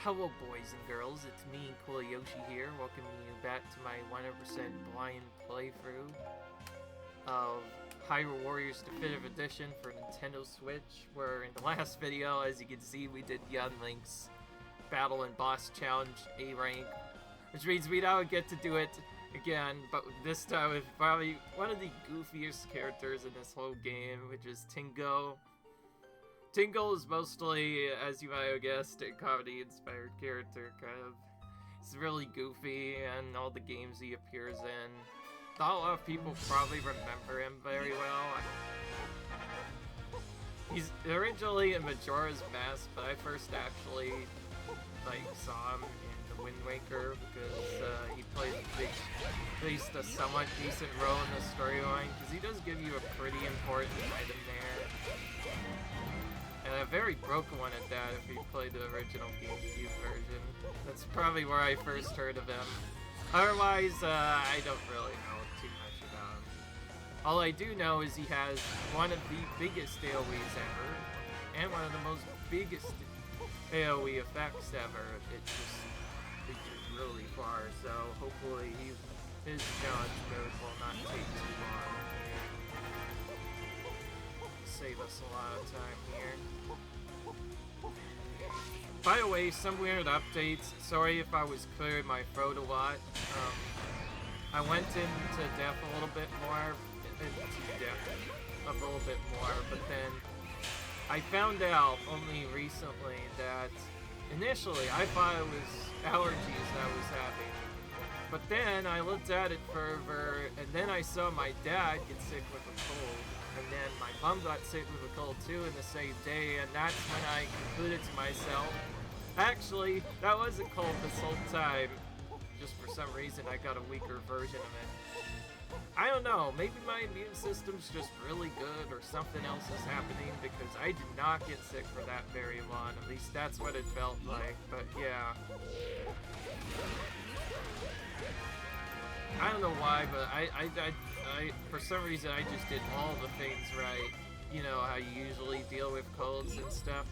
Hello boys and girls, it's me, Cool Yoshi here, welcoming you back to my 100% blind playthrough of Hyrule Warriors Definitive Edition for Nintendo Switch, where in the last video, as you can see, we did Young Link's Battle and Boss Challenge A rank, which means we now get to do it again, but this time with probably one of the goofiest characters in this whole game, which is Tingle. Tingle is mostly, as you might have guessed, a comedy-inspired character, kind of. He's really goofy in all the games he appears in. Not a lot of people probably remember him very well. He's originally in Majora's Mask, but I first actually saw him in The Wind Waker because he plays at least a somewhat decent role in the storyline, because he does give you a pretty important item there. And a very broken one at that if you played the original GameCube version. That's probably where I first heard of him. Otherwise, I don't really know too much about him. All I do know is he has one of the biggest AoEs ever, and one of the most biggest AoE effects ever. It just reaches really far, so hopefully his challenge mode will not take too long. Save us a lot of time here. By the way, some weird updates. Sorry if I was clearing my throat a lot. I went into depth a little bit more, but then I found out only recently that initially I thought it was allergies I was having. But then I looked at it further, and then I saw my dad get sick with a cold. And then my mom got sick with a cold too in the same day, and that's when I concluded to myself, actually, that was a cold this whole time. Just for some reason I got a weaker version of it. I don't know, maybe my immune system's just really good or something else is happening, because I did not get sick for that very long. At least that's what it felt like, but yeah. I don't know why, but I for some reason I just did all the things right. You know how you usually deal with colds and stuff.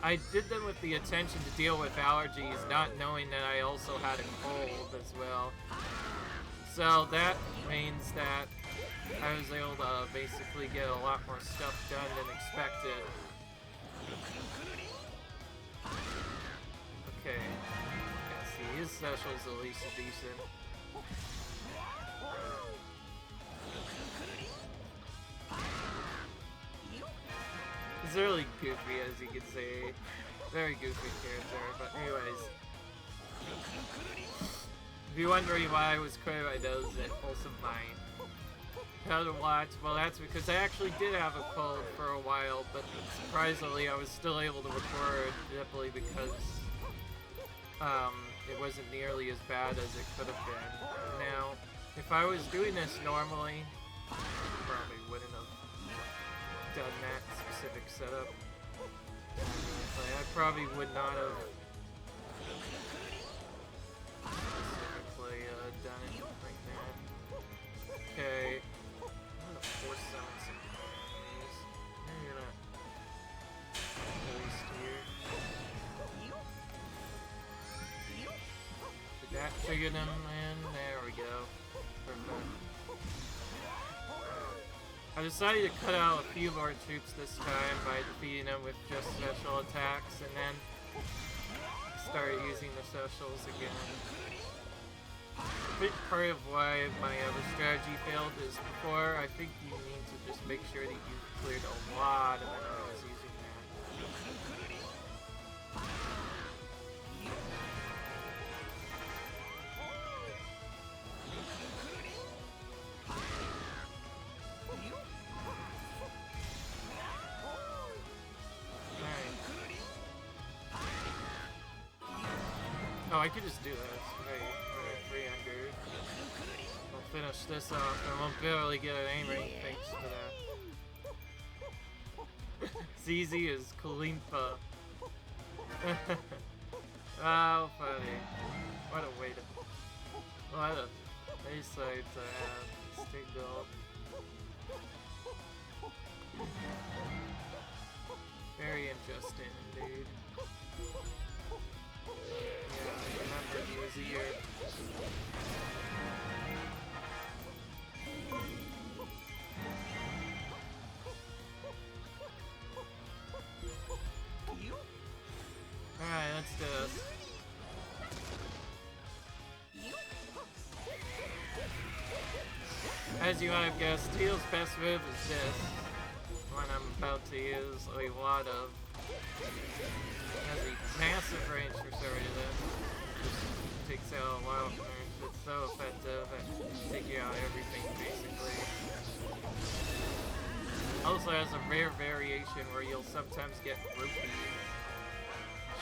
I did them with the intention to deal with allergies, not knowing that I also had a cold as well. So that means that I was able to basically get a lot more stuff done than expected. Okay. Yeah, see, his special's at least decent. He's really goofy, as you can see. Very goofy character, but anyways. If you're wondering why I was clearing my nose at Wholesome Mind, how to watch, well that's because I actually did have a cold for a while, but surprisingly I was still able to record, simply because it wasn't nearly as bad as it could have been. Now, if I was doing this normally, I probably wouldn't have done that specific setup. I probably would not have specifically done it like that. Okay, I'm gonna force summon some enemies. Maybe you're not released here. Did that trigger them, and there we go. Perfect. I decided to cut out a few more troops this time by defeating them with just special attacks, and then start using the specials again. I think part of why my other strategy failed is before, I think you need to just make sure that you've cleared a lot of enemies using that. Oh, I could just do this. Right, 300. I'll finish this off, and we'll barely get an aim rank thanks to that. It's easy as Kalimpa. Oh, funny. What a way to... What a insight to have. Tingle. Very interesting indeed. let's do this. As you might have guessed, Teal's best move is this. One I'm about to use a lot of. Has a massive range for some reason. Just takes out a lot of turns. It's so effective at taking out everything basically. Also has a rare variation where you'll sometimes get rupees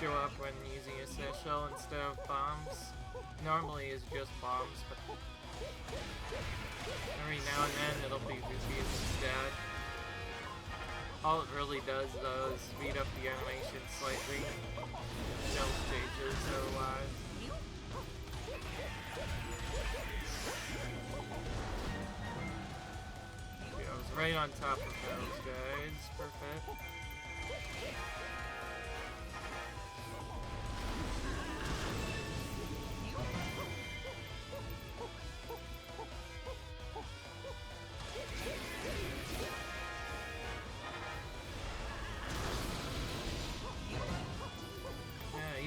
show up when using a special instead of bombs. Normally it's just bombs, but every now and then it'll be rupees instead. All it really does though is speed up the animation slightly. No stages otherwise. Okay, I was right on top of those guys. Perfect.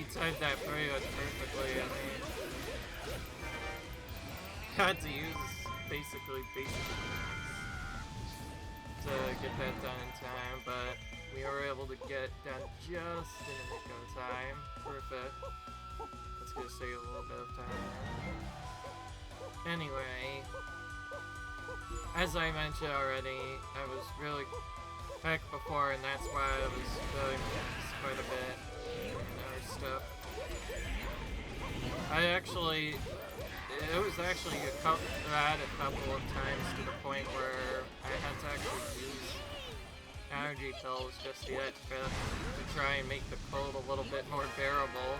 Timed that pretty much perfectly, I mean. Had to use basically basic to get that done in time, but we were able to get it done just in a nick of time. Perfect. That's gonna save a little bit of time. Anyway, as I mentioned already, I was really back before, and that's why I was really quite a bit. Stuff. It was actually a couple of times to the point where I had to actually use energy pills just yet to try and make the cold a little bit more bearable.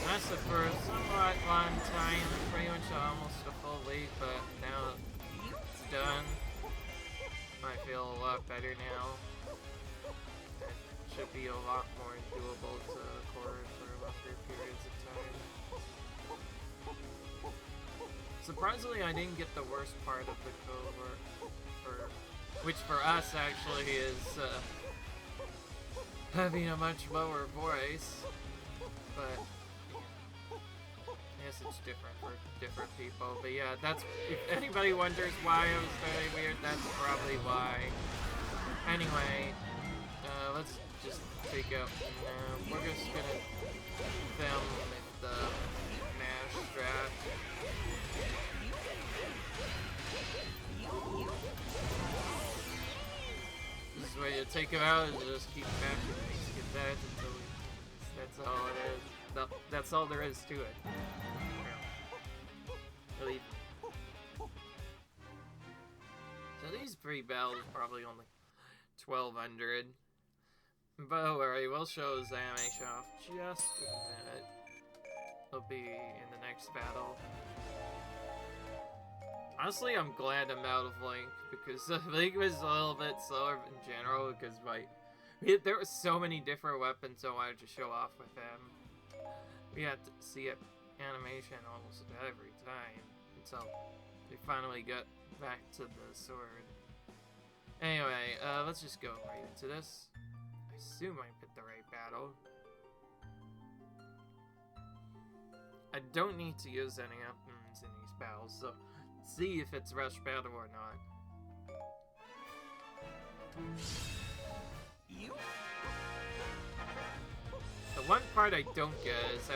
That's the first somewhat long time, pretty much almost a full week, but now it's done. I feel a lot better now. Should be a lot more doable to record for longer periods of time. Surprisingly, I didn't get the worst part of the cohort, which for us actually is having a much lower voice, but I guess it's different for different people. But yeah, that's, if anybody wonders why I was very weird, that's probably why. Anyway, let's just take out, we're just gonna film with the mash strat. This way to take him out is just keep mashing things to get that until that's all it is. That's all there is to it. Really. So these 3 battles are probably only 1200. But don't worry, we'll show his animation off just a minute. It'll be in the next battle. Honestly, I'm glad I'm out of Link, because Link was a little bit slower in general, because there were so many different weapons I wanted to show off with him. We had to see it animation almost every time, until we finally got back to the sword. Anyway, let's just go right into this. I assume I picked the right battle. I don't need to use any weapons in these battles, so see if it's rush battle or not. The one part I don't get is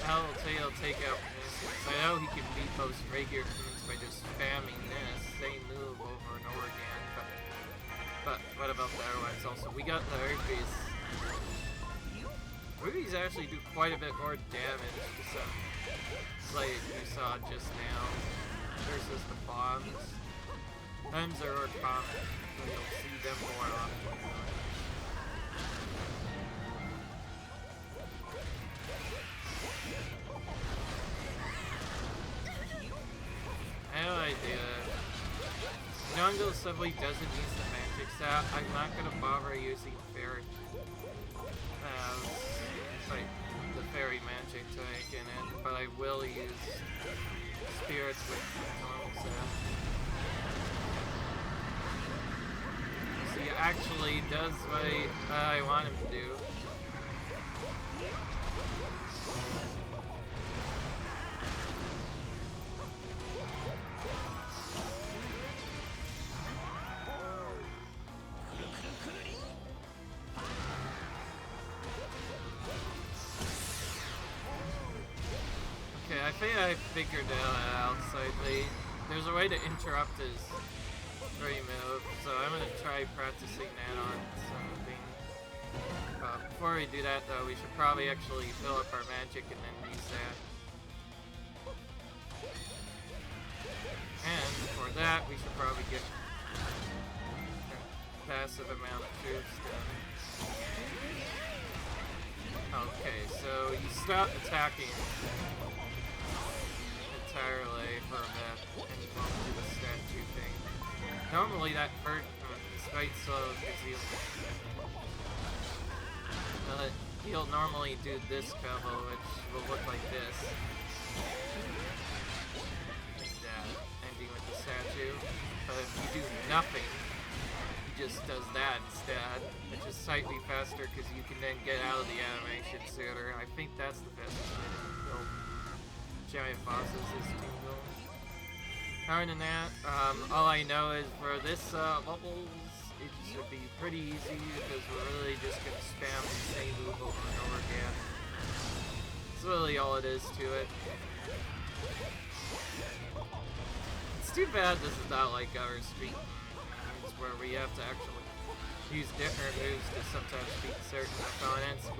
how he'll take out Miss. I know he can beat most regular things by just spamming this same move over and over again, but what about the other ones also? We got the rupees. Rupees actually do quite a bit more damage to some slate you saw just now versus the bombs. Times are more common, so you'll see them more often. I have no idea. Tingle simply doesn't use the magic set. I'm not gonna bother using fairy, like the fairy magic tank in it, but I will use spirits with the normal set. See, I actually does what I want him to do. Okay, I think I figured it out slightly. There's a way to interrupt his free move, so I'm gonna try practicing that on something. Before we do that though, we should probably actually fill up our magic and then use that. And for that, we should probably get a passive amount of troops done. Okay, so you stop attacking entirely for a bit, and you won't do the statue thing. Normally that hurt, despite slow, because he'll normally do this combo, which will look like this. Like that, ending with the statue. But if you do nothing, he just does that instead, which is slightly faster because you can then get out of the animation sooner. I think that's the best way to build giant bosses is Tingle. Other than that, all I know is for this levels, it should be pretty easy because we're really just gonna spam the same move over and over again. That's really all it is to it. It's too bad this is not like other Street games where we have to actually use different moves to sometimes beat certain opponents.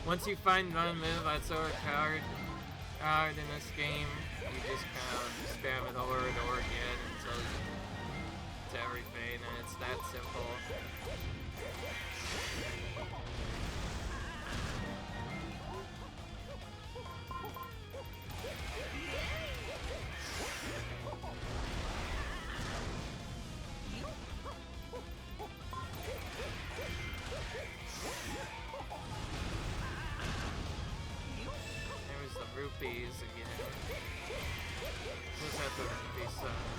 Once you find one move that's overpowered in this game, you just kind of spam it over and over again until you get everything, and it's that simple. Rupees again. Just have the rupee side.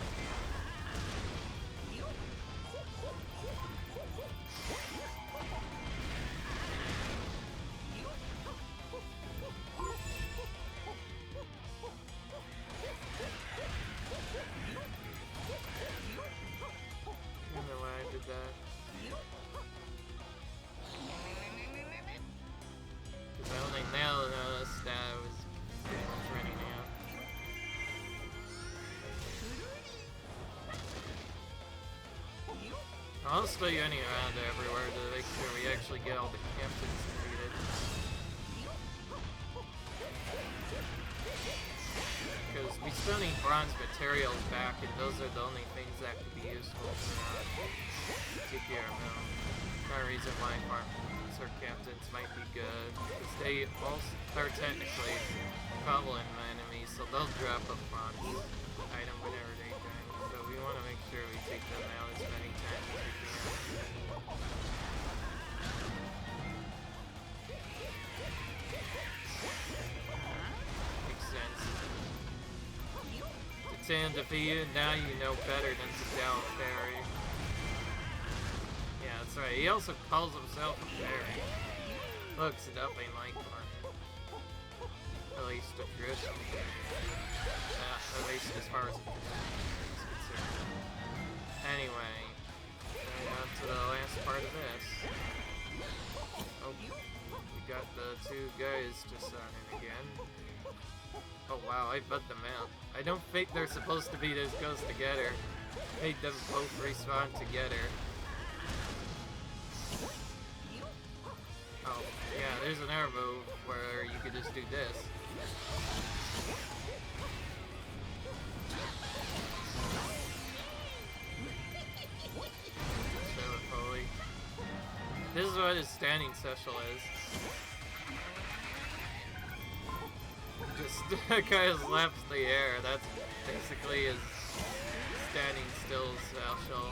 I don't know why I did that. Because I only now noticed that I was pretty much running out. I'll just be running around everywhere to make sure we actually get all the captains defeated. Because we still need bronze materials back, and those are the only things that could be useful for TPR now. No reason why farms or captains might be good, because they also are technically goblin enemies, so they'll drop a bronze item whenever they die. So we want to make sure we take them out as many times as we can. Makes sense. To Tan defeated, now you know better than to down fairy. Yeah, that's right. He also calls himself a fairy. Looks nothing like one. At least a drift. At least as far as it's concerned. Anyway, right on to the last part of this. Oh, we got the two guys just on in again. Oh wow, I bugged them out. I don't think they're supposed to be this close together. Made them both respawn together. Oh, yeah, there's another move where you could just do this. Show it fully. This is what his standing special is. Just kind of slaps the air. That's basically his standing still special.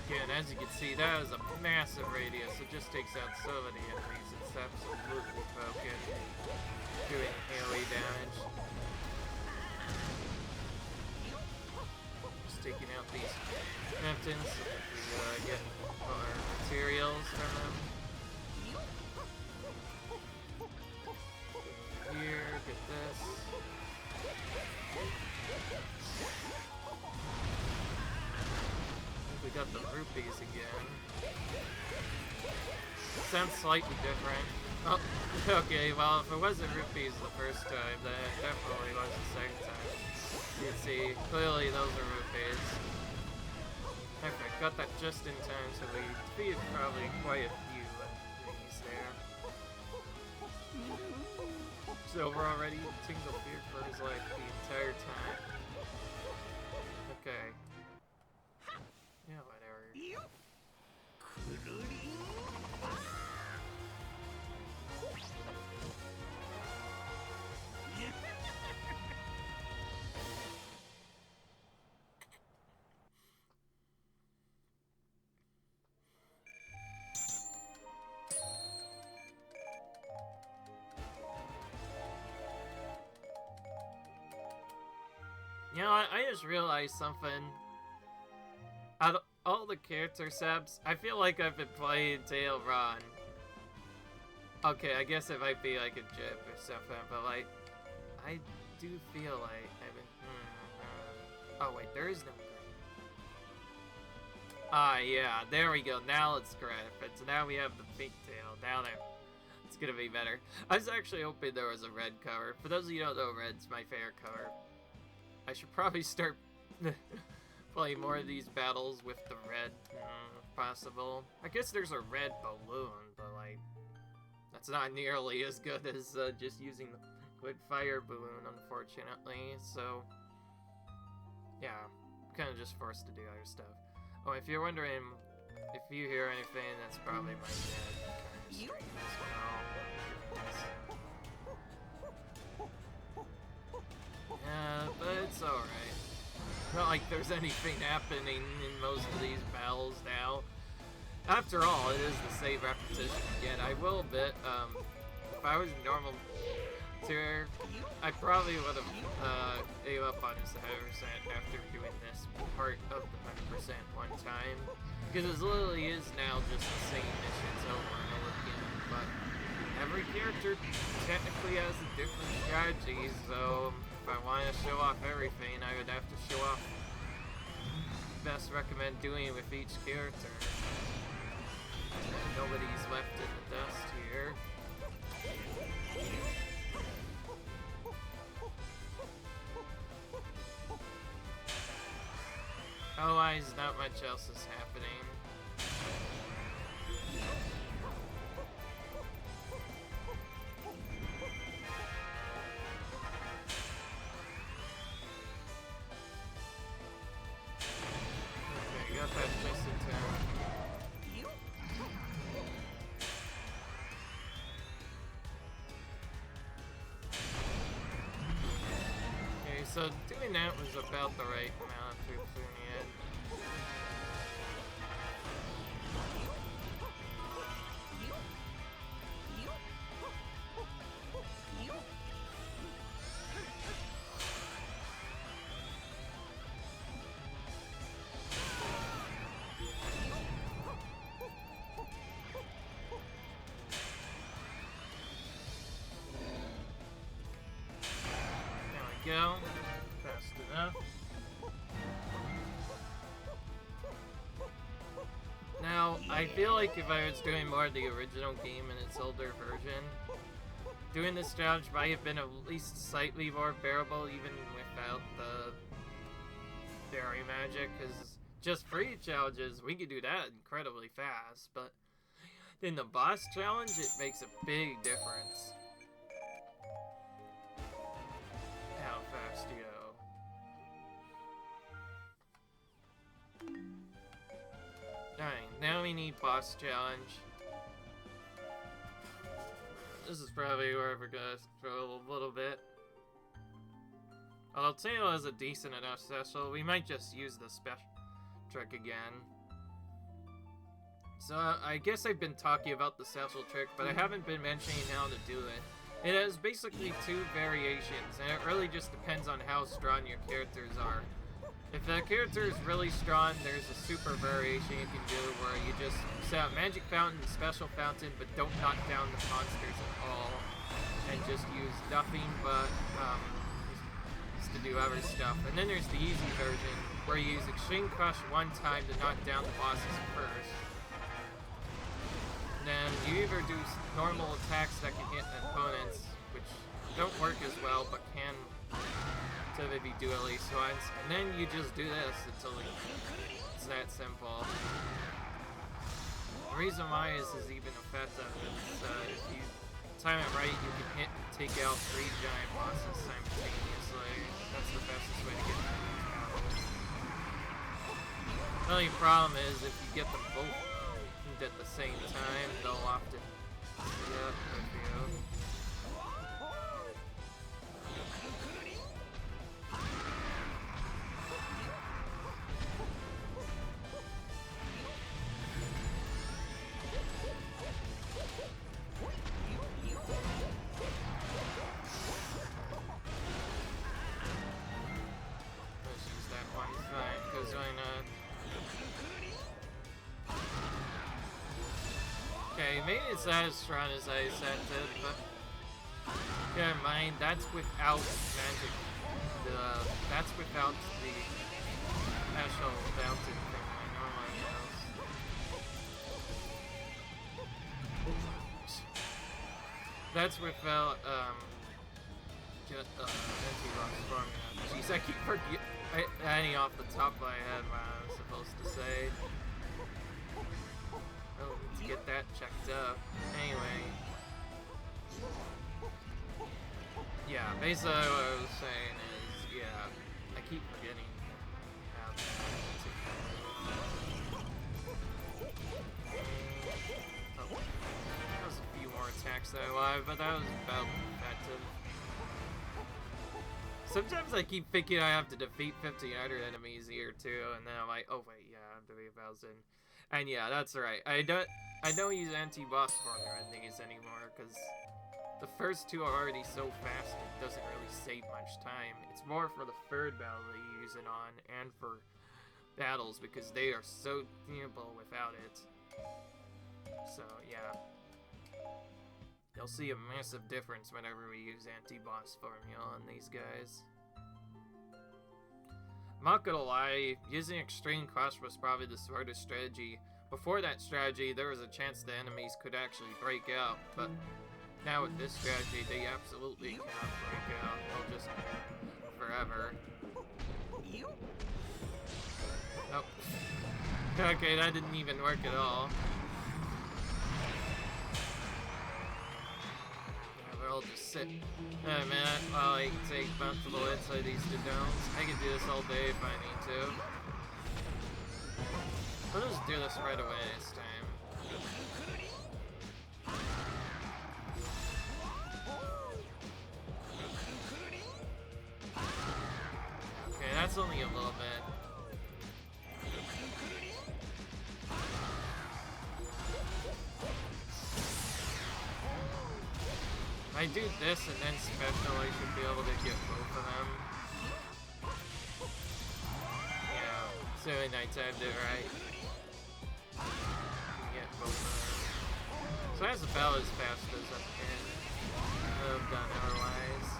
Again, as you can see, that is a massive radius. It just takes out so many enemies. It's is absolutely broken, doing AoE damage. Just taking out these mountains so that we get our materials from them. Here, get this. We got the rupees again. Sounds slightly different. Oh, okay, well, if it wasn't rupees the first time, then it definitely was the second time. You can see, clearly those are rupees. Okay, got that just in time, so we defeated probably quite a few of these there. So we're already Tingle feared for his life the entire time. Okay. Yeah, whatever. You know, I just realized something. Out of all the character subs, I feel like I've been playing Tail Ron. Okay, I guess it might be like a jib or something, but like, I do feel like I've been. Oh wait, there is no green. Ah, yeah, there we go. Now it's correct. But so now we have the pink tail down there. It's gonna be better. I was actually hoping there was a red cover. For those of you who don't know, red's my favorite color. I should probably start playing more of these battles with the red, if possible. I guess there's a red balloon, but like, that's not nearly as good as just using the liquid fire balloon, unfortunately. So, yeah, I'm kind of just forced to do other stuff. Oh, if you're wondering if you hear anything, that's probably my dad kind of stream as well. Yeah, but it's alright. Not like there's anything happening in most of these battles now. After all, it is the same repetition again. I will admit, if I was normal tier, I probably would have gave up on his 100% after doing this part of the 100% one time. Because it literally is now just the same missions over and over again. But every character technically has a different strategy, so if I want to show off everything, I would have to show off best recommend doing with each character. Nobody's left in the dust here. Otherwise, not much else is happening. Okay, got that just in time. Okay, so doing that was about the right amount of troops in the end. Go. Fast enough. Now, I feel like if I was doing more of the original game in its older version, doing this challenge might have been at least slightly more bearable even without the fairy magic, because just free challenges, we could do that incredibly fast, but in the boss challenge, it makes a big difference. How fast you go. Alright, now we need boss challenge. This is probably where we're gonna throw a little bit. Although Tingle is a decent enough special, we might just use the special trick again. So I guess I've been talking about the special trick, but I haven't been mentioning how to do it. It has basically 2 variations, and it really just depends on how strong your characters are. If the character is really strong, there's a super variation you can do where you just set out Magic Fountain and Special Fountain, but don't knock down the monsters at all, and just use nothing but to do other stuff. And then there's the easy version, where you use Extreme Crush one time to knock down the bosses first. And then you either do normal attacks that can hit opponents, which don't work as well, but can typically do at least once. And then you just do this until it's that simple. The reason why this is even effective is if you time it right, you can hit and take out 3 giant bosses simultaneously. That's the fastest way to get through these battles. The only problem is if you get them both at the same time, they'll often speed up with you. Let's use that one fine, because why not? Okay, maybe it's not as strong as I said it, but never mind, that's without magic. That's without the special fountain thing I normally use. That's without, anti-lock formula. Jeez, I keep forgetting off the top of my head what I was supposed to say. Oh, let's get that checked up. Anyway. Yeah, basically what I was saying is, yeah, I keep forgetting how to oh, there was a few more attacks that I live, but that was about effective. Sometimes I keep thinking I have to defeat 1,500 enemies here too, and then I'm like, oh wait, yeah, I have to be 1,000. And yeah, that's right. I don't use anti-boss formula in these anymore because the first 2 are already so fast it doesn't really save much time. It's more for the 3rd battle that you use it on and for battles because they are so doable without it. So yeah, you'll see a massive difference whenever we use anti-boss formula on these guys. I'm not gonna lie, using Extreme Crush was probably the smartest strategy. Before that strategy, there was a chance the enemies could actually break out, but now with this strategy, they absolutely cannot break out. They'll just forever. Nope. Okay, that didn't even work at all. I'll just sit. Oh man, while I take multiple hits of these 2 domes. I can do this all day if I need to. I'll just do this right away this time. Okay, that's only a little bit. If I do this and then special, I should be able to get both of them. Yeah, assuming I timed it right. Get both of them. So that's about as fast as I can have done otherwise.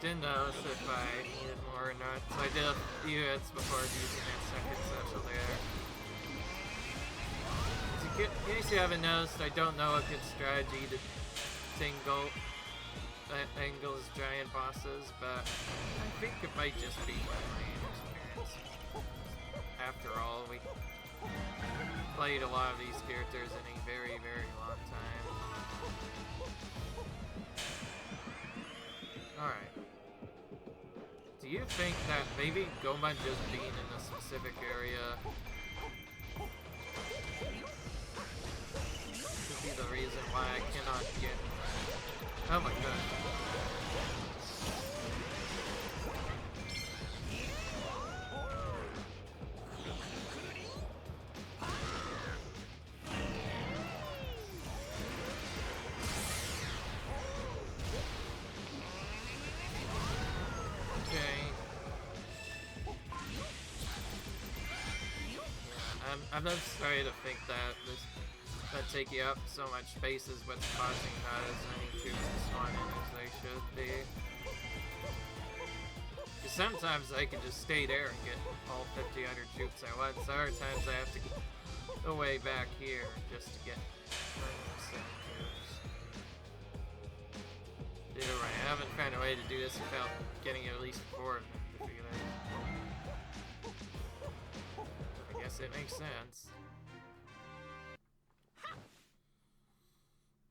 Didn't know if I needed more or not, so I did a few hits before using that second special there. In case you haven't noticed, I don't know a good strategy to Tingle Angle's giant bosses, but I think it might just be my experience. After all, we played a lot of these characters in a very, very long time. Alright. Do you think that maybe Goma just being in a specific area could be the reason why I cannot get... Oh my god. I'm not sorry to think that taking up so much space is what's causing not as many troops to spawn in as they should be. Because sometimes I can just stay there and get all 50 other troops at once. Other times I have to go way back here just to get troops. Either way, I haven't found a way to do this without getting at least 4 of them defeated. I guess it makes sense.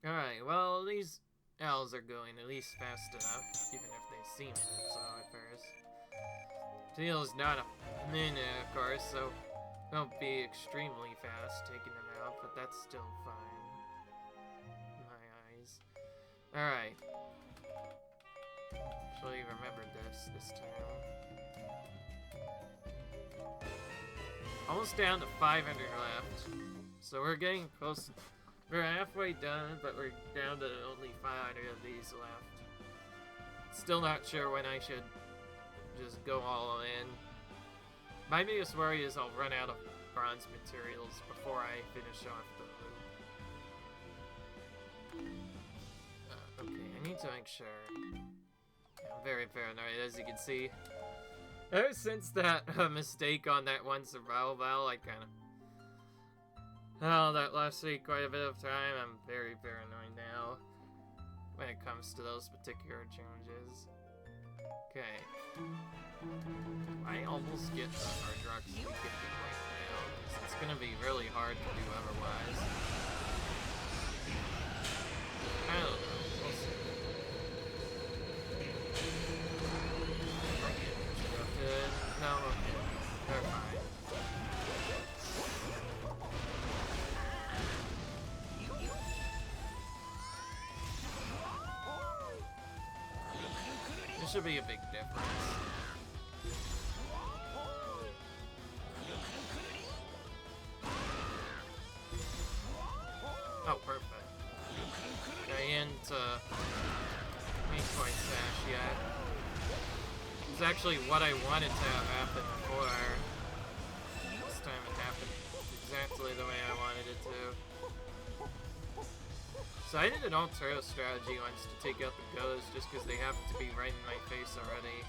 Alright, well, these owls are going at least fast enough, even if they seem so at first. Tingle is not a ninja, of course, so won't be extremely fast taking them out, but that's still fine. In my eyes. Alright. Actually, remembered this time. Almost down to 500 left. So we're getting close. We're halfway done, but we're down to only 500 of these left. Still not sure when I should just go all in. My biggest worry is I'll run out of bronze materials before I finish off the loop. Okay, I need to make sure. Yeah, I'm very paranoid, as you can see. Ever since that mistake on that one survival battle, I kind of... Oh, that lost me quite a bit of time. I'm very paranoid now when it comes to those particular challenges. Okay. I almost get the hard rock speed right now. It's gonna be really hard to do otherwise. I don't know. We'll see. No, okay. They're fine. This should be a big difference. Oh, perfect. I ain't make my sash yet. It's actually what I wanted to have happen before. This time it happened exactly the way I wanted it to. So I did an Altero strategy once to take out the ghosts just because they happen to be right in my face already.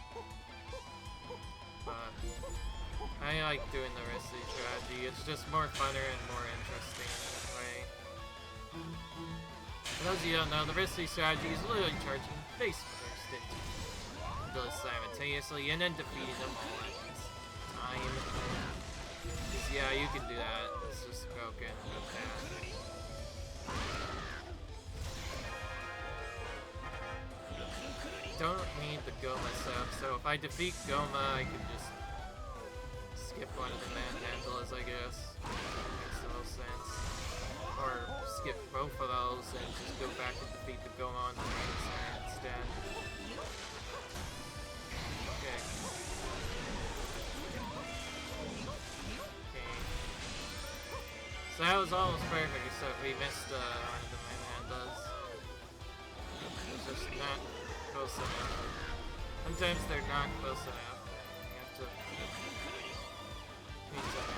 But I like doing the risky strategy. It's just more funner and more interesting in that way. For those of you who don't know, the risky strategy is literally charging face first into simultaneously and then defeating them all at the time. Because yeah, you can do that. It's just broken with that. Don't need the Goma sub, so if I defeat Goma, I can just skip one of the manhandles, I guess. Makes the most sense. Or skip both of those and just go back and defeat the Goma on the main side instead. Okay. So that was almost perfect, except we missed one of the manhandles. It's just not close enough. Sometimes they're not close enough. You have to meet them.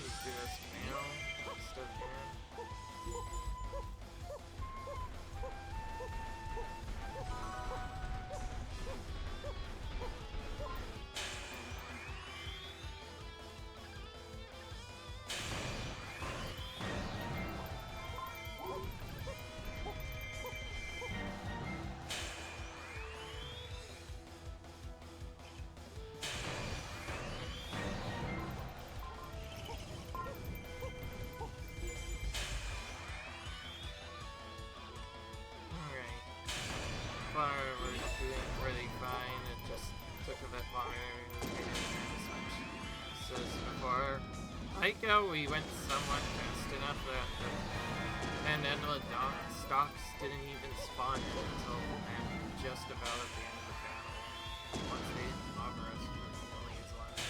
Let's do this now instead of here. far, we're doing pretty fine. It just took a bit longer to get as much as before. I like how we went somewhat fast enough that the stocks didn't even spawn until just about at the end of the battle. Once they offer us, only is left.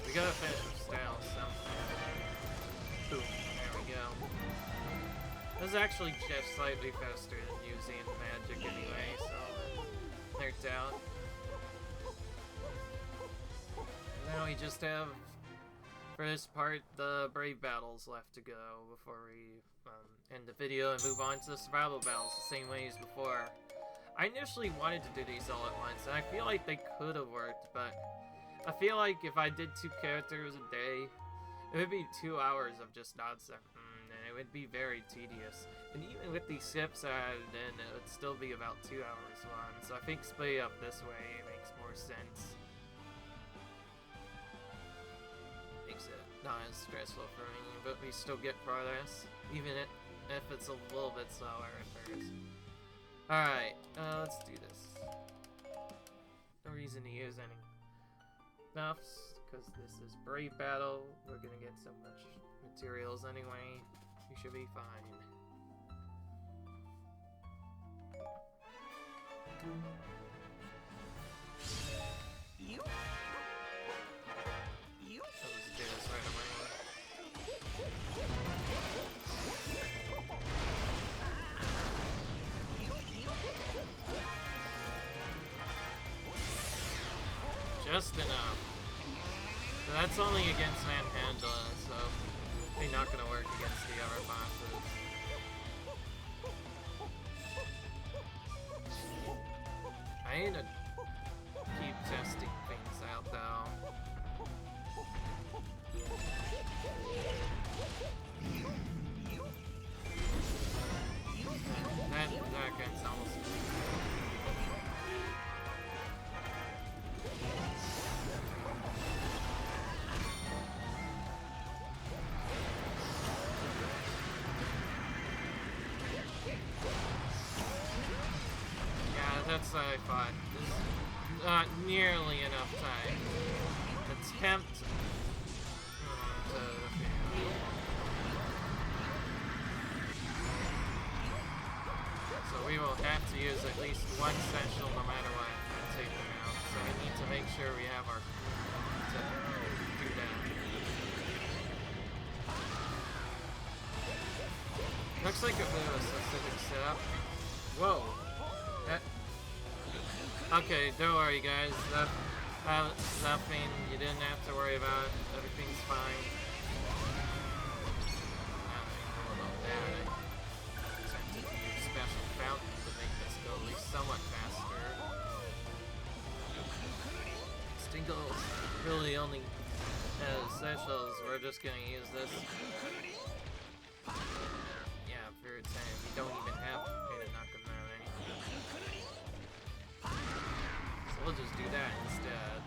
We gotta finish with style sometime. Boom, there we go. This is actually just slightly faster than using magic anyway, so it worked out. And now we just have, for this part, the brave battles left to go before we end the video and move on to the survival battles the same way as before. I initially wanted to do these all at once, and I feel like they could have worked, but I feel like if I did 2 characters a day, it would be 2 hours of just nonsense, and it would be very tedious. And even with these skips added in, it would still be about 2 hours long, so I think splitting up this way makes more sense. Makes it not as stressful for me, but we still get progress, even if it's a little bit slower at first. Alright, let's do this. No reason to use any buffs, because this is brave battle. We're gonna get so much materials anyway. We should be fine. So let's do this right away. Just enough. So that's only against Manhandla, so they're not gonna work against the other bosses. I need to keep testing things out though. That gets almost. That's what I thought. This is not nearly enough time. Attempt to... So we will have to use at least one special no matter what to take them out. So we need to make sure we have our... to do that. Looks like a bit of a specific setup. Whoa! Okay, don't worry guys, nothing you didn't have to worry about, everything's fine. Nothing cool about that. I attempted to use special fountain to make this go at least somewhat faster. Tingle really only has specials, we're just gonna use this. Yeah, for a time, we don't even have to pay to knock him out anything. We'll just do that instead.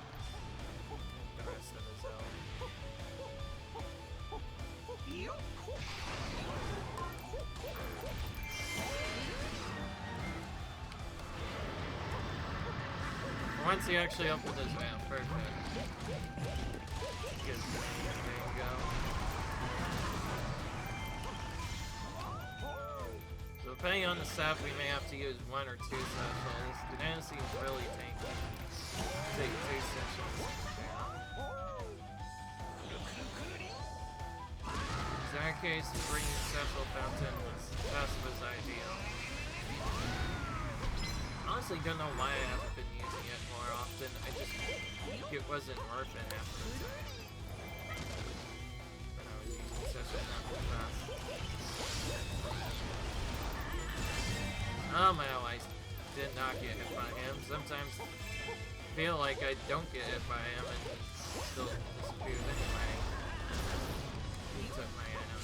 The rest of his health. Once he actually opened his mouth, perfect. Good. There you go. So depending on the set, we may have to use 1 or 2 specials. Ganon seems really tanky. Take 2 specials. In that case, bringing special fountain was ideal. Honestly, don't know why I haven't been using it more often. I just think it wasn't worth it half the time. But I was using special fountain fast. Oh my, I did not get hit by him. Sometimes I feel like I don't get hit by him and he still disappears anyway. He took my item.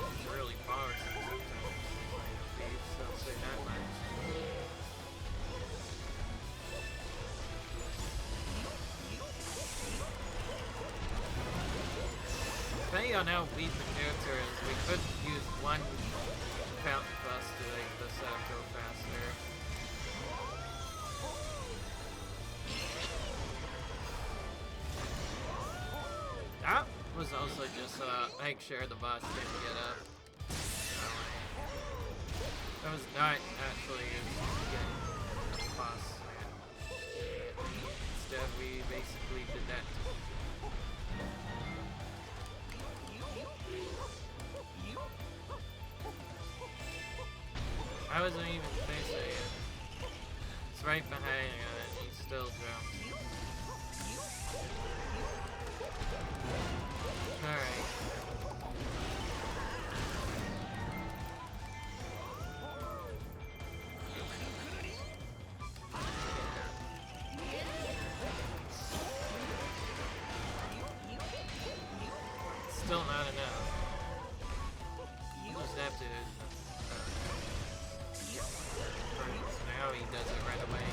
It's really powerful sometimes. So I'll say that much. Depending depending on how weak the character is, we could use one fountain bus to make the setup go faster. That was also just make sure the boss didn't get up. That was not actually getting the boss. Instead, we basically did that. I wasn't even facing it. It's right behind him and he still jumped. Alright. Still not enough. You just have to... so now he does it right away.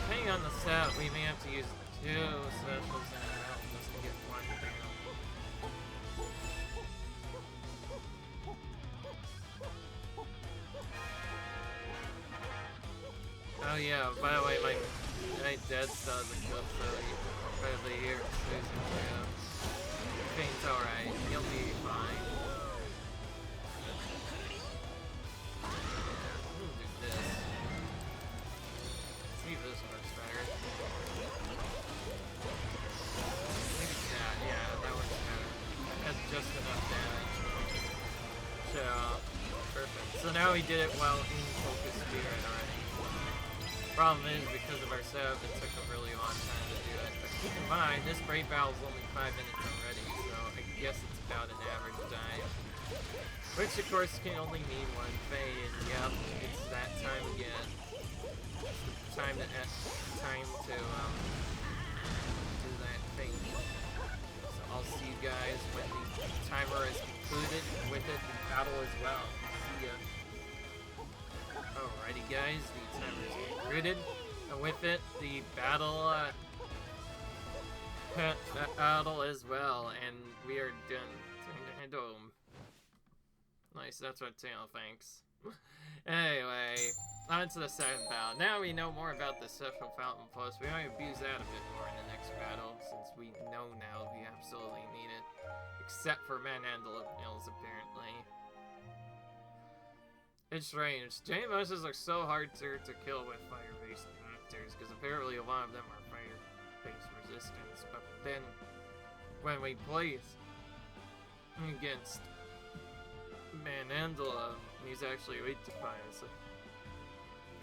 Depending on the set, we may have to use 2 specials in a row just to get one down. Oh yeah, by the way, my dead star is a good, so probably here losing too. Kane's alright, he'll be fine. We'll do this. See if this works better. Maybe that, yeah, that works better. That's just enough damage. So, perfect. So now we did it while in focus spirit already. Problem is, because of our setup, it took a really long time to do it. But keep in mind, this Great Battle is only 5 minutes already, so I guess it's about an average time. Which, of course, can only mean one thing, and yep, it's that time again. It's the time to do that thing. So I'll see you guys when the timer is concluded, and with it, the battle as well. See ya. Alrighty guys, the timer is concluded, and with it, the battle as well, and we are done. Time to head home. Nice, that's what Tingle thinks. Anyway, on to the second battle. Now we know more about the Special Fountain Plus. We might abuse that a bit more in the next battle, since we know now we absolutely need it. Except for Manhandle of Mills, apparently. It's strange. Giant bosses are so hard to kill with fire-based characters, because apparently a lot of them are fire-based resistance. But then, when we play against Manhandle, he's actually weak to fire, so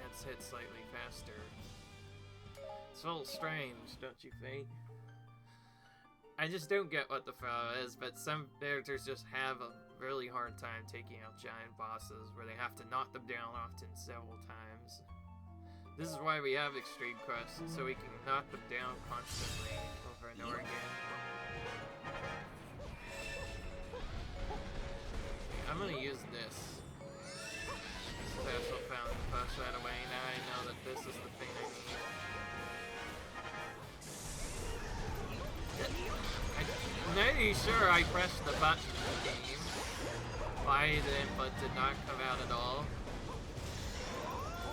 that's hit slightly faster. It's a little strange, don't you think? I just don't get what the flaw is, but some characters just have a really hard time taking out giant bosses where they have to knock them down often several times. This is why we have Extreme Quest, so we can knock them down constantly over and over again. I'm gonna use this special fountain to push that away. Now I know that this is the thing I need. I'm pretty sure I pressed the button in the game. Why the input did not come out at all.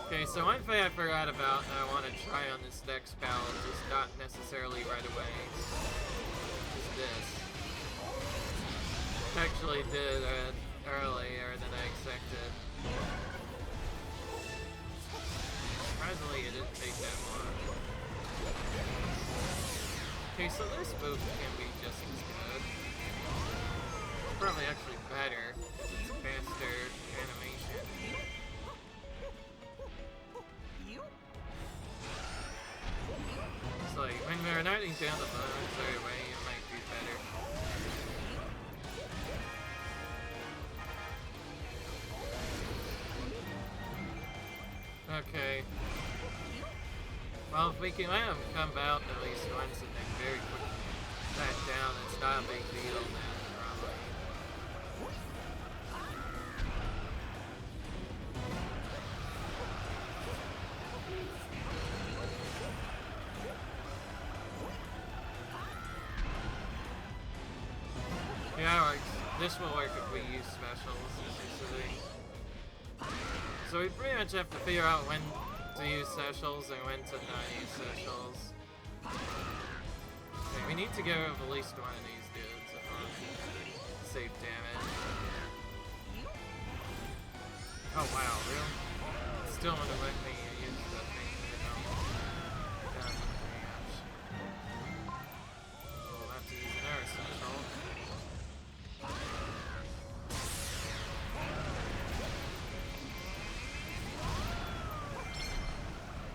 Okay, so one thing I forgot about that I want to try on this next battle, just not necessarily right away, is this. Actually did it earlier than I expected. Surprisingly, it didn't take that long. Okay, so this move can be just as good. Probably actually better, because it's faster animation. It's like, when we're knocking down the buttons right away, it might be better. Okay. Well, if we can let him come out at least once and then very quickly back down, it's not a big deal then, probably. this will work if we use specials, usually. So we pretty much have to figure out when to use specials and when to not use specials. Okay, we need to get rid of at least one of these dudes if we're safe damage. Oh wow, really? Still wanna let me use the thing, you know. We'll have to use another special.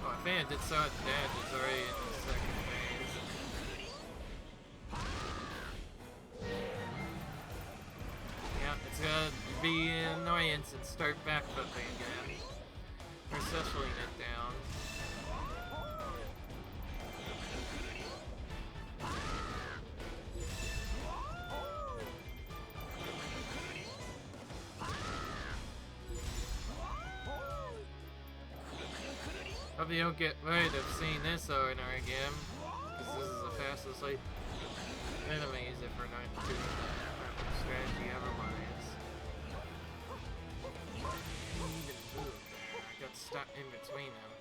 Oh, I think I did so much damage already in the second phase. Yeah, it's gonna be an annoyance and start back flipping again. Or specialing it down. Hope you don't get worried of seeing this over and over again, because this is the fastest like enemies if we're not doing the strategy otherwise. Even move there. I got stuck in between them.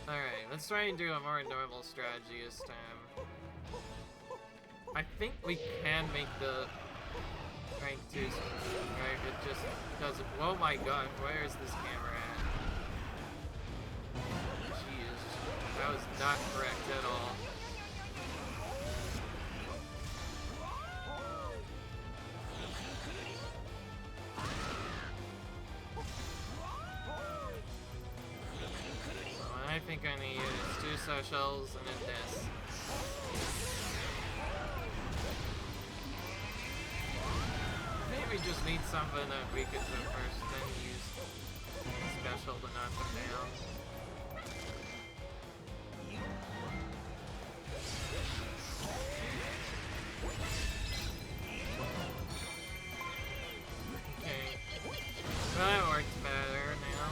Alright, let's try and do a more normal strategy this time. I think we can make the rank 2 right? It just doesn't. Oh my god, where is this camera at? Jeez, that was not correct at all. So I think I need is 2 specials and then this. I think we just need something that we could do first, then use special to knock them down. Okay. Well, that works better now.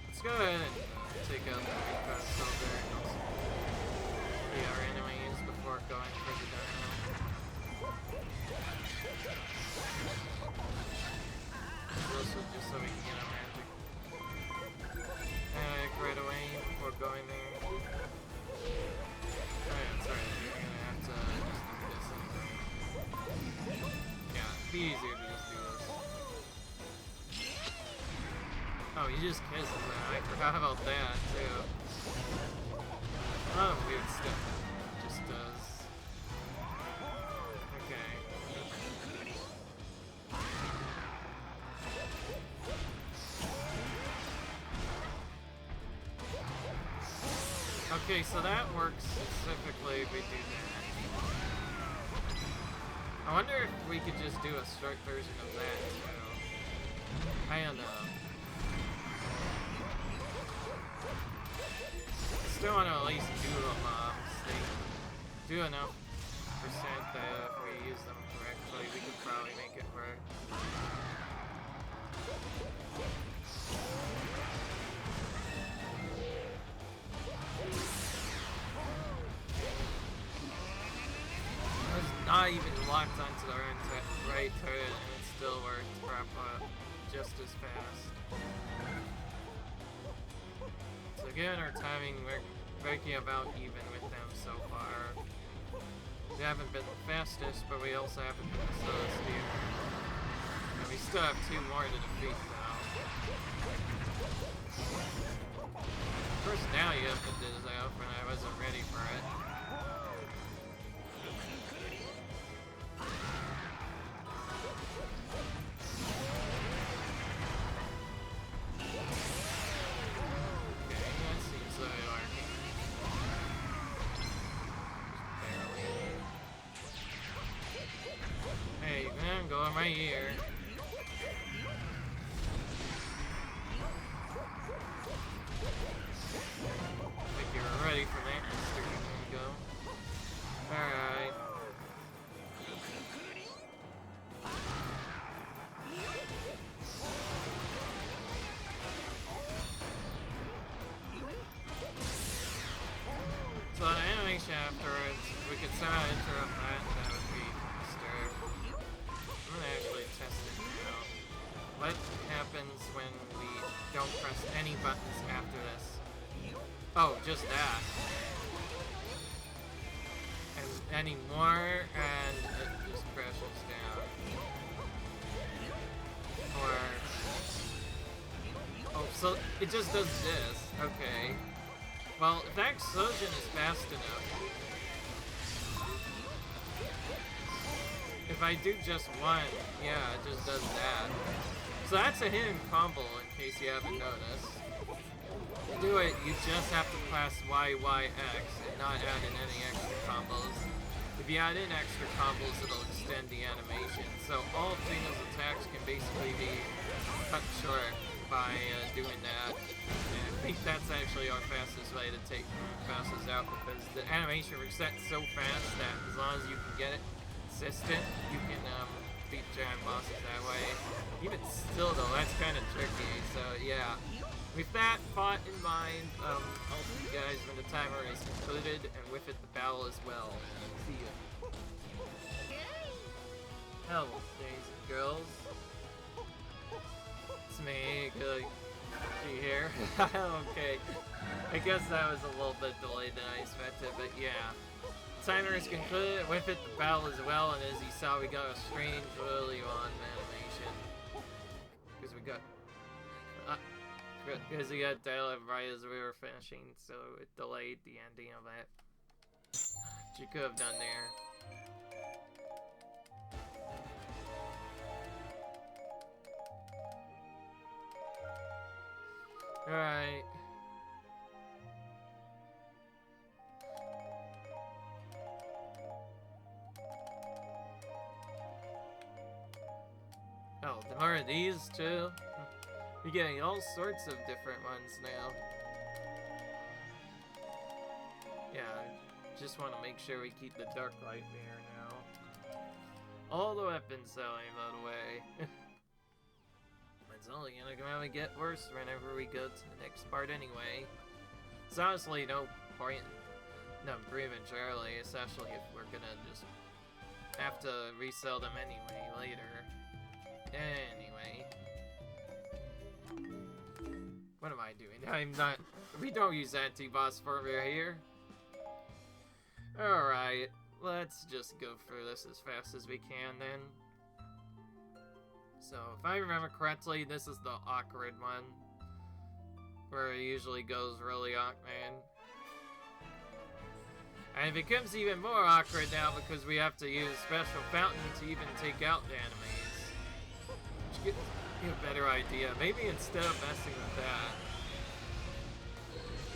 Let's go ahead and take out the recon soldier and also be our enemies before going for the dino. Also just so we can get our magic right away before going there. Oh yeah, sorry, you're gonna have to just do this anyway. Yeah, it'd be easier to just do this. Oh, he just kisses him. I forgot about that too. A lot of weird stuff it just does. Okay. Okay, so that works specifically if we do that. I wonder if we could just do a short version of that too. I don't know. I still want to at least do them, do enough percent that if we use them correctly, we could probably make it work. I was not even locked onto the right turret and it still worked just as fast. So again, our timing, we're breaking about even with them so far. We haven't been the fastest, but we also haven't been the slowest either. And we still have 2 more to defeat now. Of course, now you have to do this out when I wasn't ready for it. Right here. I think you're ready for that. There we go. Alright. could somehow interrupt that would be disturbed. I'm gonna actually test it now. What happens when we don't press any buttons after this? Oh, just that. And any more, and it just crashes down. Or... oh, so it just does this. Okay. Well, if that explosion is fast enough... if I do just one, yeah, it just does that. So that's a hidden combo, in case you haven't noticed. To do it, you just have to press YYX and not add in any extra combos. If you add in extra combos, it'll extend the animation. So all of Tina's attacks can basically be cut short by doing that. And I think that's actually our fastest way to take bosses out, because the animation resets so fast that as long as you can get it consistent, you can beat giant bosses that way. Even still though, that's kind of tricky, so yeah. With that thought in mind, I'll see you guys when the timer is concluded, and with it the battle as well. See ya. Hello, boys and girls. It's me, good. You here? Okay. I guess that was a little bit delayed than I expected, but yeah. Timer is concluded, with it the battle as well, and as you saw, we got a strange early on animation. Because we got dial-up right as we were finishing, so it delayed the ending of it. Which you could have done there. Alright. Oh, there are these too? You're getting all sorts of different ones now. Yeah, just want to make sure we keep the dark light mirror now. All the weapons though, by the way. It's only gonna get worse whenever we go to the next part anyway. It's honestly no point prematurely, especially if we're gonna just have to resell them anyway later. Anyway. What am I doing? I'm not... we don't use anti-boss firmware here. Alright, let's just go through this as fast as we can then. So, if I remember correctly, this is the awkward one. Where it usually goes really awkward. And it becomes even more awkward now because we have to use special fountain to even take out the enemies. Which gives me a better idea. Maybe instead of messing with that,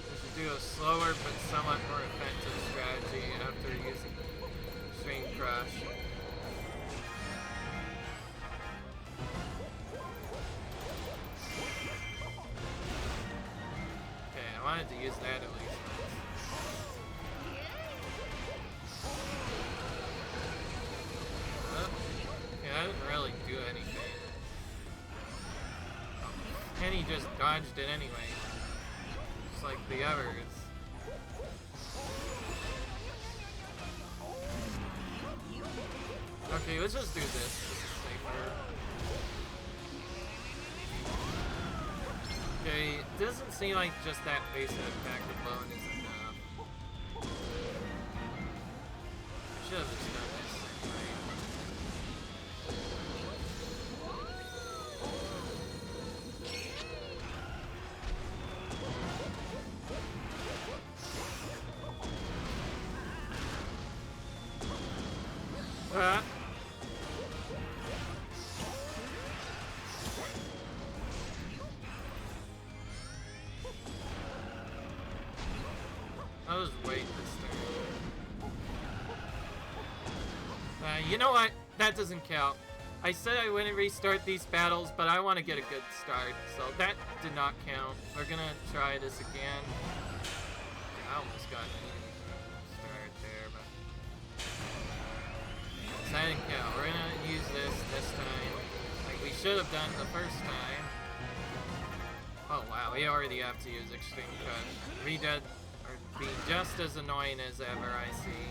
we should do a slower but somewhat more effective strategy after using Stream Crush. Okay, I wanted to use that at least. Okay, that didn't really do anything. And he just dodged it anyway. Just like the others. Okay, let's just do this. This is safer. Okay, it doesn't seem like just that basic attack alone is enough. I should have just done this. I'll just wait this turn. You know what? That doesn't count. I said I wouldn't restart these battles, but I want to get a good start, so that did not count. We're gonna try this again. I almost got an start there, but that didn't count. We're gonna use this time, like we should have done the first time. Oh wow, we already have to use Extreme Cut. Redead. Be just as annoying as ever, I see.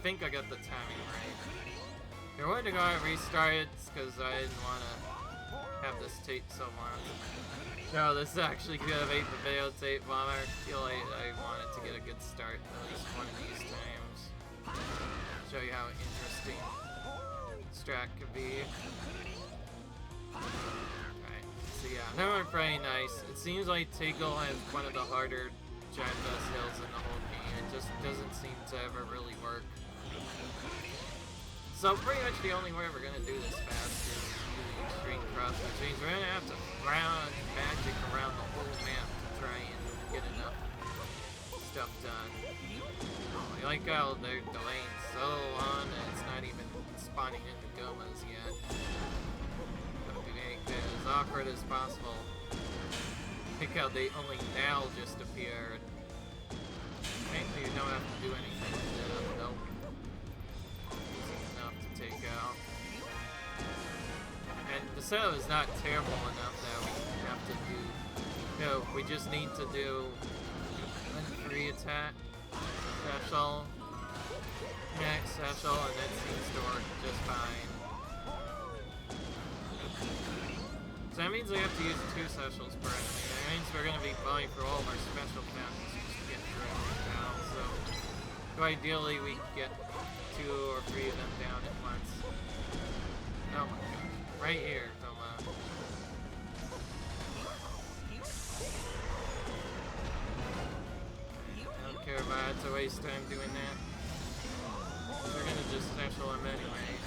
think I got the timing right. You're going to go and restart it because I didn't want to have this tape so long. No, this is actually gonna make the videotape bomber. I feel like I wanted to get a good start at least one of these times. Show you how interesting Strat could be. Alright, so yeah, that went pretty nice. It seems like Tingle has one of the harder giant dust hills in the whole game. It just doesn't seem to ever really work. So pretty much the only way we're gonna do this fast is using Extreme Cross, which means we're gonna have to round magic around the whole map to try and get enough stuff done. I like how they're delaying so long and it's not even spawning into Gomas yet. Gotta do anything as awkward as possible. Pick how they only now just appeared. Mainly you don't have to do anything to them, nope. Easy enough to take out. And the setup is not terrible enough that we have to do. No, we just need to do a free attack, special, max special, and that seems to work just fine. So that means we have to use 2 specials per enemy. That means we're going to be buying for all of our special passes just to get through everything now. So ideally we get 2 or 3 of them down at once. Oh my gosh. Right here, come on. I don't care if I had to waste time doing that. We're going to just special them anyway.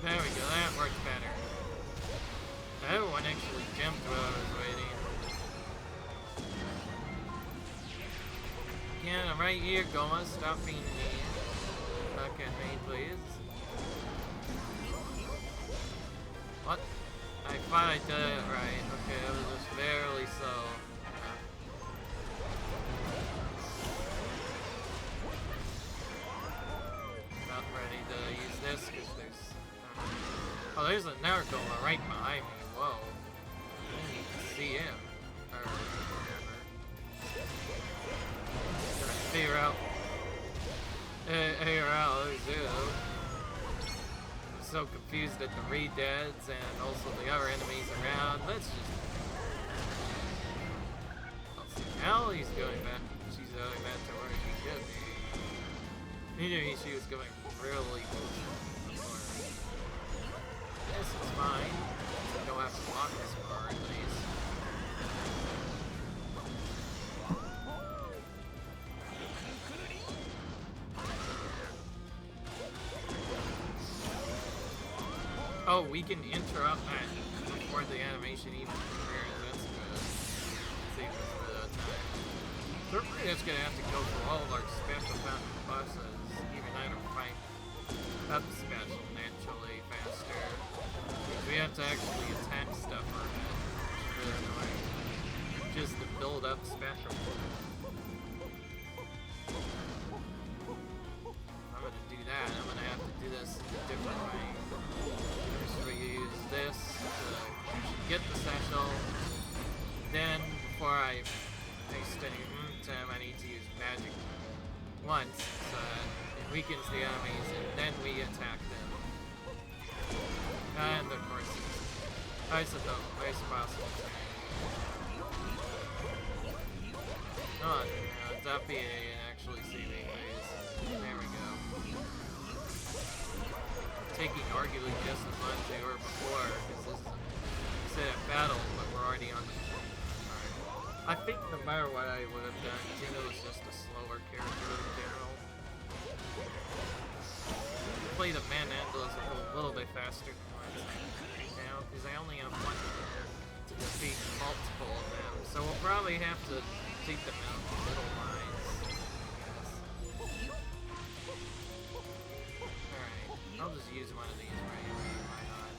There we go, that worked better. That one actually jumped while I was waiting. Again, I'm right here, Goma. Stop being mean. Look at me, please. What? I thought I did it right. Okay, it was just barely so. Not ready to use this because there's... Oh, there's another Goma right behind me. Whoa. I didn't even see him. Or whatever. Trying to figure out. Figure out who's who. I'm so confused at the re-deads and also the other enemies around. Let's just. Let's see how he's going back. She's going back to where she should be. Maybe she was going really close. This is fine. We don't have to walk this far, at least. Oh, we can interrupt that before the animation even prepares. That's good. Save us for that time. So we're pretty much gonna have to go through all of our special fountain bosses, even I don't find up special naturally faster. We have to actually attack stuff for a bit, which is really annoying. Just to build up special. I'm gonna do that. I'm gonna have to do this a different way. First we use this to get the special. Then, before I waste any time, I need to use magic once so that it weakens the enemies and then we attack them. And of course, I suppose, waste possible time. Oh, no, it's up here and actually saving ways. There we go. Taking arguably just as much as they were before, because this is a battle, but we're already on the... Alright. I think no matter what I would have done, Tingle is just a slower character in general. Play the Manhandle is a little bit faster than once now, because I only have one to defeat multiple of them, so we'll probably have to take them out in little lines, I guess. Alright, I'll just use one of these right away, why not?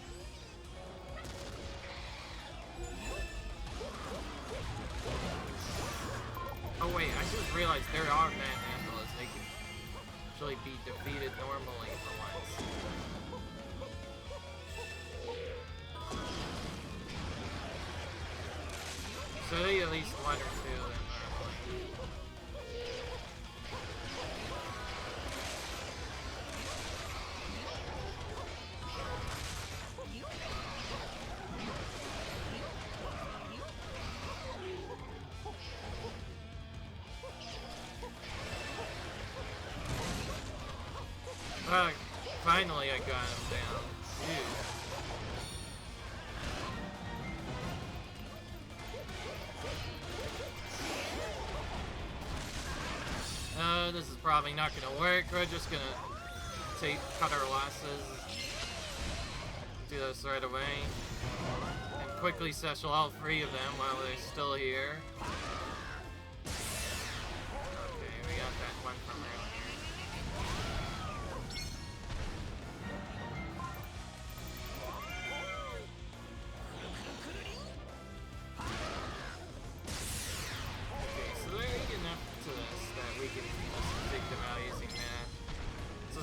Oh wait, I just realized there are Manhandles, they can actually be defeated normally for once. So they at least one or two of them normally. Finally I got him down. Dude. This is probably not gonna work. We're just gonna cut our losses. Do this right away. And quickly special all three of them while they're still here. Okay, we got that one from earlier.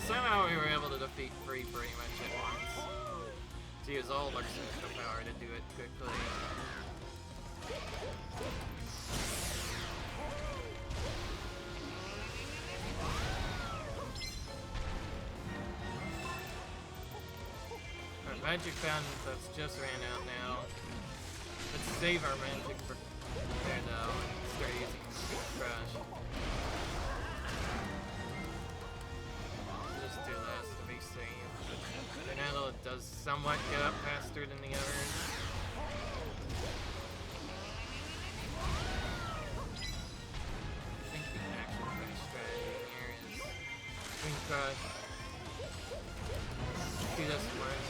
Somehow we were able to defeat three pretty much at once. To use all of our special power to do it quickly. Our magic fountain that's just ran out now. Let's save our magic for there now and start using Crush. Ganon does somewhat get up faster than the others. I think the actual best strategy here is Swing Crush. Do this one.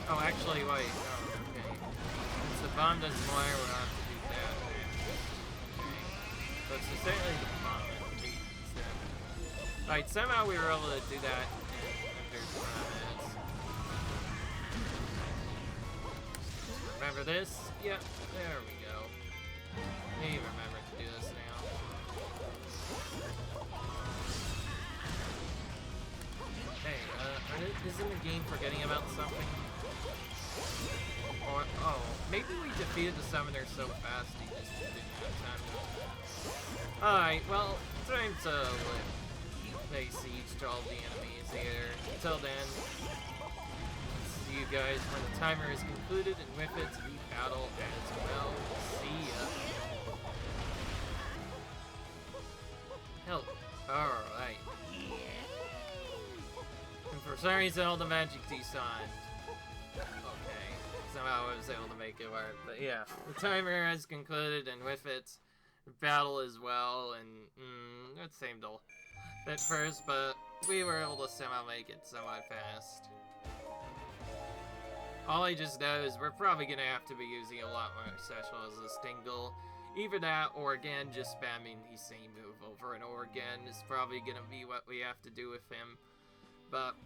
Oh, actually, wait. Oh, okay. Since the bomb does more, we'll have to do that. Okay. So it's essentially the bomb that defeats them. Alright, somehow we were able to do that. Remember this? Yep, there we go. Hey, remember to do this now. Hey, isn't the game forgetting about something? Or, oh, maybe we defeated the summoner so fast he just didn't have time to... Alright, well, time to lay siege to all the enemies here. Until then, see you guys when the timer is concluded and with it the battle as well. See ya. Hell, alright. And for some reason all the magic descend. Okay, somehow I was able to make it work. But yeah, the timer has concluded and with it the battle as well. And that seemed a bit first, but we were able to somehow make it somewhat fast. All I just know is we're probably gonna have to be using a lot more specials as Tingle. Either that, or again, just spamming the same move over and over again is probably gonna be what we have to do with him. But,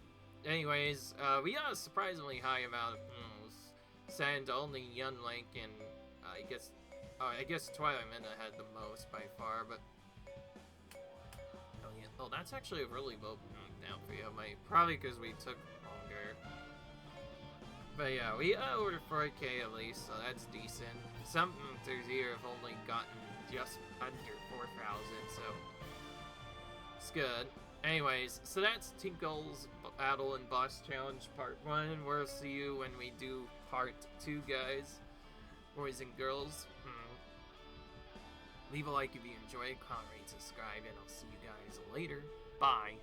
anyways, we got a surprisingly high amount of moves. Send only Young Link and I guess Twilight Minna had the most by far, but oh, that's actually a really low down for you, probably because we took longer. But yeah, we got over 4K at least, so that's decent. Some hunters here have only gotten just under 4,000, so it's good. Anyways, so that's Tingle's Battle and Boss Challenge Part 1. We'll see you when we do Part 2, guys. Boys and girls. Leave a like if you enjoyed, comment, rate, subscribe, and I'll see you guys later. Bye.